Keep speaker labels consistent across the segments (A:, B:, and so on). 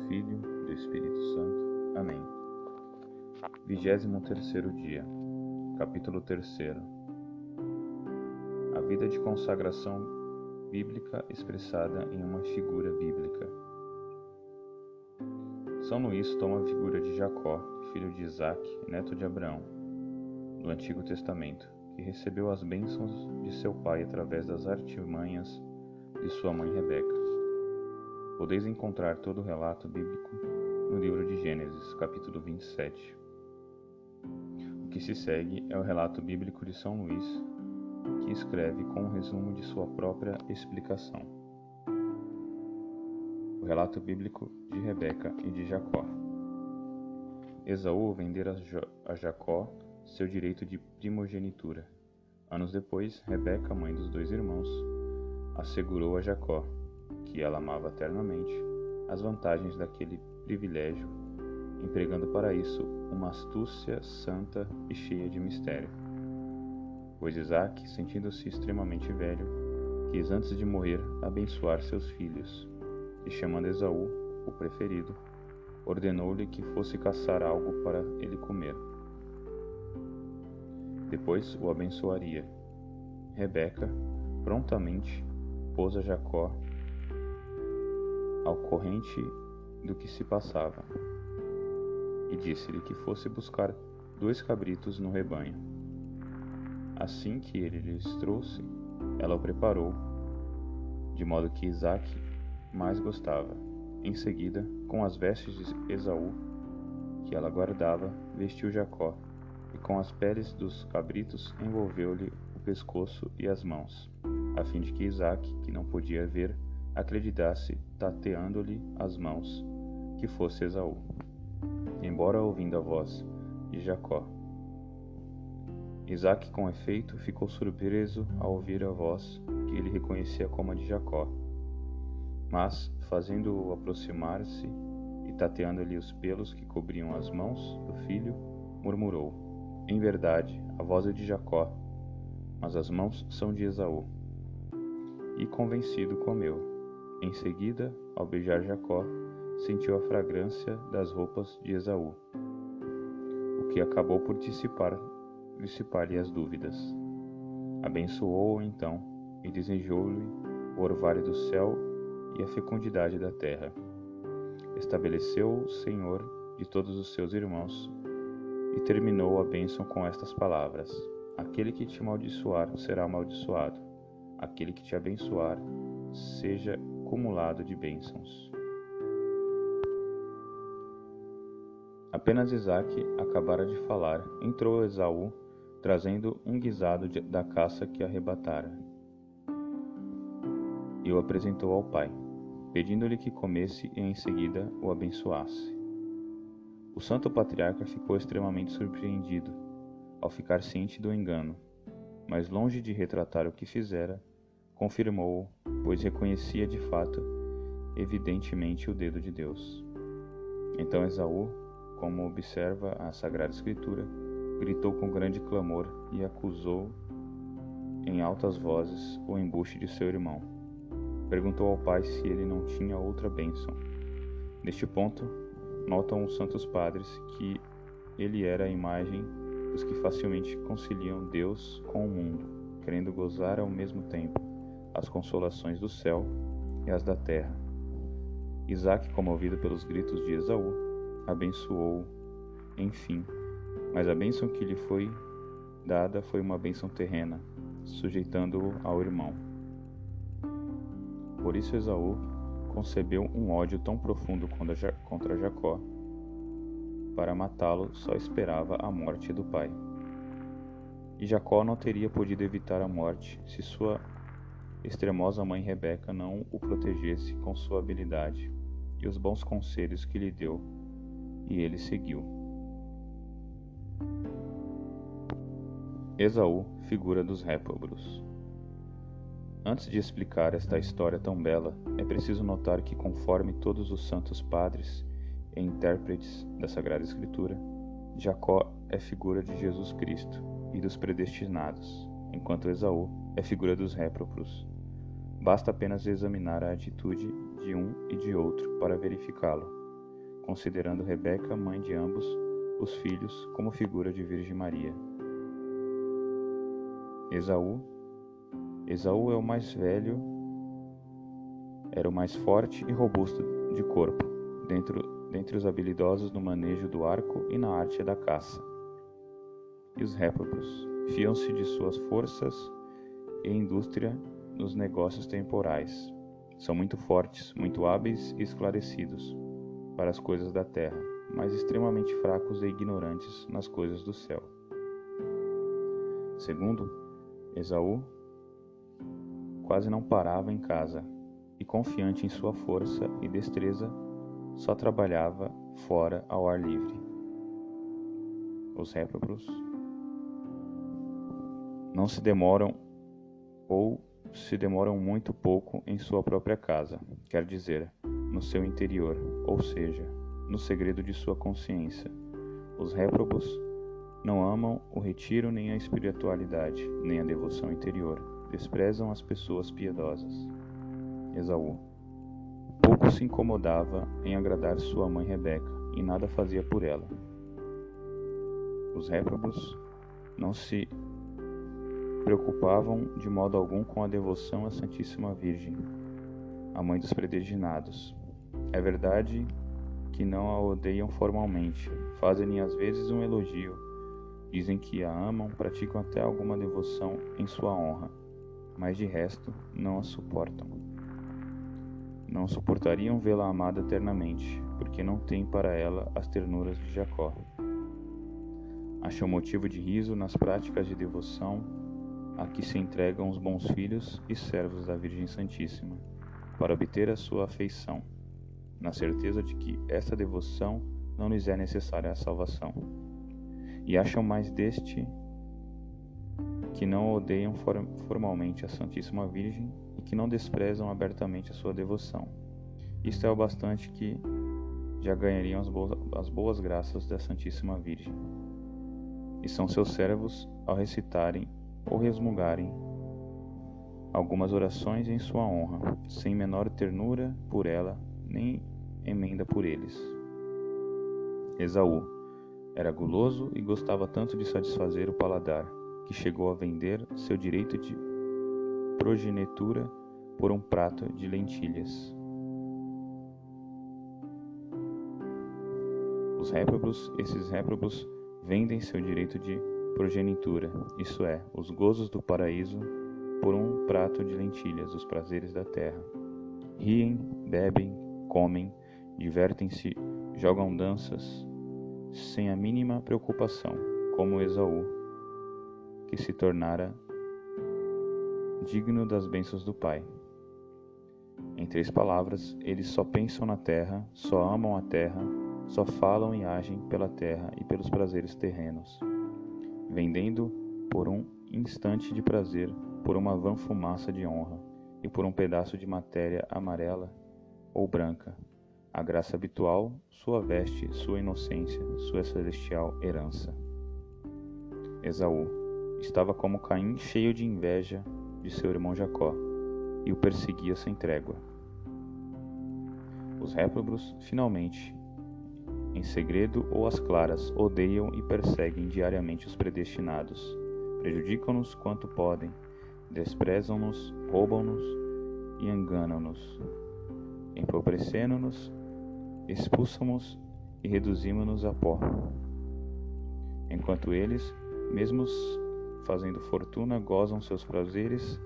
A: Filho e do Espírito Santo. Amém. 23º dia. Capítulo 3. A vida de consagração bíblica expressada em uma figura bíblica. São Luís toma a figura de Jacó, filho de Isaac, neto de Abraão, do Antigo Testamento, que recebeu as bênçãos de seu pai através das artimanhas de sua mãe Rebeca. Podeis encontrar todo o relato bíblico no livro de Gênesis, capítulo 27. O que se segue é o relato bíblico de São Luís, que escreve com um resumo de sua própria explicação. O relato bíblico de Rebeca e de Jacó. Esaú vendera a Jacó seu direito de primogenitura. Anos depois, Rebeca, mãe dos dois irmãos, assegurou a Jacó, que ela amava eternamente, as vantagens daquele privilégio, empregando para isso uma astúcia santa e cheia de mistério. Pois Isaac, sentindo-se extremamente velho, quis antes de morrer abençoar seus filhos, e chamando Esaú, o preferido, ordenou-lhe que fosse caçar algo para ele comer. Depois o abençoaria. Rebeca prontamente pôs a Jacó ao corrente do que se passava, e disse-lhe que fosse buscar 2 cabritos no rebanho. Assim que ele lhes trouxe, ela o preparou, de modo que Isaac mais gostava. Em seguida, com as vestes de Esaú, que ela guardava, vestiu Jacó, e com as peles dos cabritos envolveu-lhe o pescoço e as mãos, a fim de que Isaac, que não podia ver, acreditasse, tateando-lhe as mãos, que fosse Esaú, embora ouvindo a voz de Jacó. Isaac, com efeito, ficou surpreso ao ouvir a voz, que ele reconhecia como a de Jacó. Mas, fazendo-o aproximar-se e tateando-lhe os pelos que cobriam as mãos do filho, murmurou: "Em verdade, a voz é de Jacó, mas as mãos são de Esaú." E convencido comeu. Em seguida, ao beijar Jacó, sentiu a fragrância das roupas de Esaú, o que acabou por dissipar-lhe as dúvidas. Abençoou-o então e desejou-lhe o orvalho do céu e a fecundidade da terra. Estabeleceu-o Senhor de todos os seus irmãos e terminou a bênção com estas palavras: "Aquele que te amaldiçoar será amaldiçoado, aquele que te abençoar seja cumulado de bênçãos." Apenas Isaac acabara de falar, entrou Esaú, trazendo um guisado da caça que arrebatara, e o apresentou ao pai, pedindo-lhe que comesse e em seguida o abençoasse. O santo patriarca ficou extremamente surpreendido ao ficar ciente do engano, mas longe de retratar o que fizera, confirmou-o, pois reconhecia de fato, evidentemente, o dedo de Deus. Então Esaú, como observa a Sagrada Escritura, gritou com grande clamor e acusou em altas vozes o embuste de seu irmão. Perguntou ao pai se ele não tinha outra bênção. Neste ponto, notam os santos padres que ele era a imagem dos que facilmente conciliam Deus com o mundo, querendo gozar ao mesmo tempo as consolações do céu e as da terra. Isaac, comovido pelos gritos de Esaú, abençoou-o, enfim, mas a bênção que lhe foi dada foi uma bênção terrena, sujeitando-o ao irmão. Por isso Esaú concebeu um ódio tão profundo contra Jacó. Para matá-lo, só esperava a morte do pai. E Jacó não teria podido evitar a morte se sua extremosa mãe Rebeca não o protegesse com sua habilidade e os bons conselhos que lhe deu, e ele seguiu. Esaú, figura dos réprobos. Antes de explicar esta história tão bela, é preciso notar que, conforme todos os santos padres e intérpretes da Sagrada Escritura, Jacó é figura de Jesus Cristo e dos predestinados, enquanto Esaú é figura dos réprobos. Basta apenas examinar a atitude de um e de outro para verificá-lo. considerando Rebeca, mãe de ambos os filhos, como figura de Virgem Maria. Esaú é o mais velho, era o mais forte e robusto de corpo, dentre os habilidosos no manejo do arco e na arte da caça. E os réprobos fiam-se de suas forças e indústria nos negócios temporais. São muito fortes, muito hábeis e esclarecidos para as coisas da terra, mas extremamente fracos e ignorantes nas coisas do céu. Segundo, Esaú quase não parava em casa, e confiante em sua força e destreza, só trabalhava fora ao ar livre. Os réprobos não se demoram ou se demoram muito pouco em sua própria casa, quer dizer, no seu interior, ou seja, no segredo de sua consciência. Os réprobos não amam o retiro nem a espiritualidade, nem a devoção interior. Desprezam as pessoas piedosas. Esaú pouco se incomodava em agradar sua mãe Rebeca e nada fazia por ela. Os réprobos não se preocupavam de modo algum com a devoção à Santíssima Virgem, a mãe dos predestinados. É verdade que não a odeiam formalmente, fazem-lhe às vezes um elogio, dizem que a amam, praticam até alguma devoção em sua honra, mas de resto não a suportam. Não suportariam vê-la amada eternamente, porque não têm para ela as ternuras de Jacó. Acham motivo de riso nas práticas de devoção a que se entregam os bons filhos e servos da Virgem Santíssima, para obter a sua afeição, na certeza de que esta devoção não lhes é necessária à salvação. E acham mais deste que não odeiam formalmente a Santíssima Virgem e que não desprezam abertamente a sua devoção. Isto é o bastante que já ganhariam as boas graças da Santíssima Virgem. E são seus servos ao recitarem ou resmungarem algumas orações em sua honra, sem menor ternura por ela, nem emenda por eles. Esaú era guloso e gostava tanto de satisfazer o paladar, que chegou a vender seu direito de progenitura por um prato de lentilhas. Esses réprobos vendem seu direito de progenitura, isso é, os gozos do paraíso, por um prato de lentilhas, os prazeres da terra. Riem, bebem, comem, divertem-se, jogam danças, sem a mínima preocupação, como Esaú, que se tornara digno das bênçãos do Pai. Em 3 palavras, eles só pensam na terra, só amam a terra, só falam e agem pela terra e pelos prazeres terrenos, vendendo por um instante de prazer, por uma vã fumaça de honra e por um pedaço de matéria amarela ou branca, a graça habitual, sua veste, sua inocência, sua celestial herança. Esaú estava como Caim, cheio de inveja de seu irmão Jacó, e o perseguia sem trégua. Os réprobos, finalmente, em segredo ou às claras, odeiam e perseguem diariamente os predestinados, prejudicam-nos quanto podem, desprezam-nos, roubam-nos e enganam-nos, empobrecendo-nos, expulsam-nos e reduzimos-nos a pó. Enquanto eles, mesmos fazendo fortuna, gozam seus prazeres,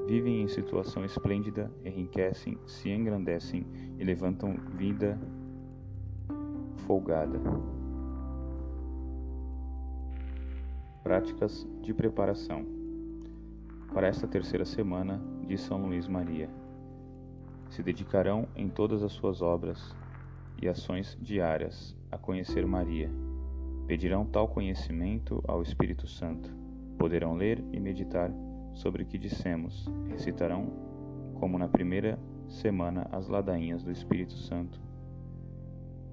A: vivem em situação esplêndida, enriquecem, se engrandecem e levantam vida folgada. Práticas de preparação para esta 3ª semana de São Luís Maria. Se dedicarão em todas as suas obras e ações diárias a conhecer Maria. Pedirão tal conhecimento ao Espírito Santo. Poderão ler e meditar sobre o que dissemos. Recitarão, como na primeira semana, as ladainhas do Espírito Santo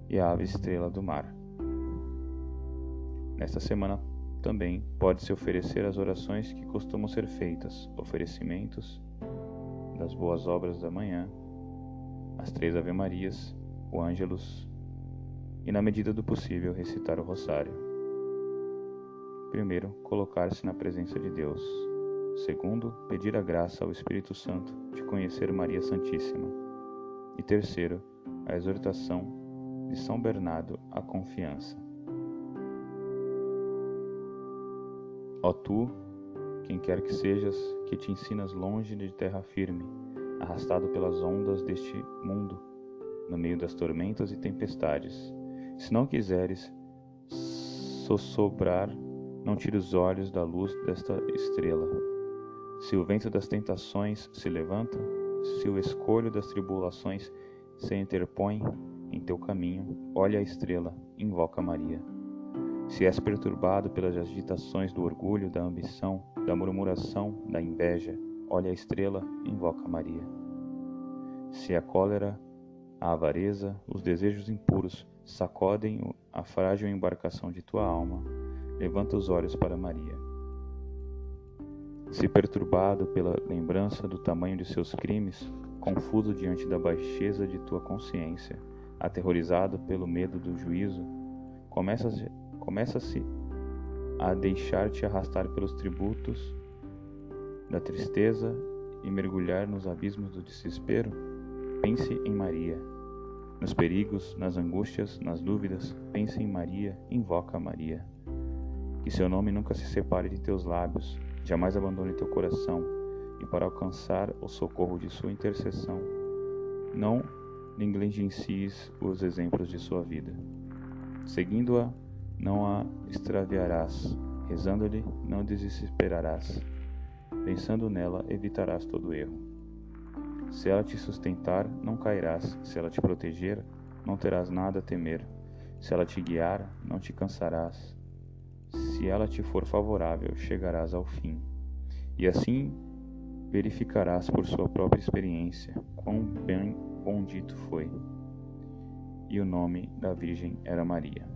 A: e a ave estrela do mar. Nesta semana também pode-se oferecer as orações que costumam ser feitas, oferecimentos das boas obras da manhã, as 3 Ave-Marias, o Ângelus e, na medida do possível, recitar o rosário. Primeiro, colocar-se na presença de Deus. Segundo, pedir a graça ao Espírito Santo de conhecer Maria Santíssima. E terceiro, a exortação de São Bernardo à confiança. Ó tu, quem quer que sejas, que te ensinas longe de terra firme, arrastado pelas ondas deste mundo, no meio das tormentas e tempestades. Se não quiseres sossobrar, não tire os olhos da luz desta estrela. Se o vento das tentações se levanta, se o escolho das tribulações se interpõe em teu caminho, olha a estrela, invoca Maria. Se és perturbado pelas agitações do orgulho, da ambição, da murmuração, da inveja, olha a estrela, invoca Maria. Se a cólera, a avareza, os desejos impuros sacodem a frágil embarcação de tua alma, levanta os olhos para Maria. Se perturbado pela lembrança do tamanho de seus crimes, confuso diante da baixeza de tua consciência, aterrorizado pelo medo do juízo, começa-se a deixar-te arrastar pelos tributos da tristeza e mergulhar nos abismos do desespero? Pense em Maria. Nos perigos, nas angústias, nas dúvidas, pense em Maria, invoca a Maria. Que seu nome nunca se separe de teus lábios, jamais abandone teu coração, e para alcançar o socorro de sua intercessão, não negligencies os exemplos de sua vida. Seguindo-a, não a extraviarás, rezando-lhe, não desesperarás. Pensando nela, evitarás todo erro. Se ela te sustentar, não cairás. Se ela te proteger, não terás nada a temer. Se ela te guiar, não te cansarás. Se ela te for favorável, chegarás ao fim. E assim verificarás por sua própria experiência quão bem bendito foi. E o nome da Virgem era Maria.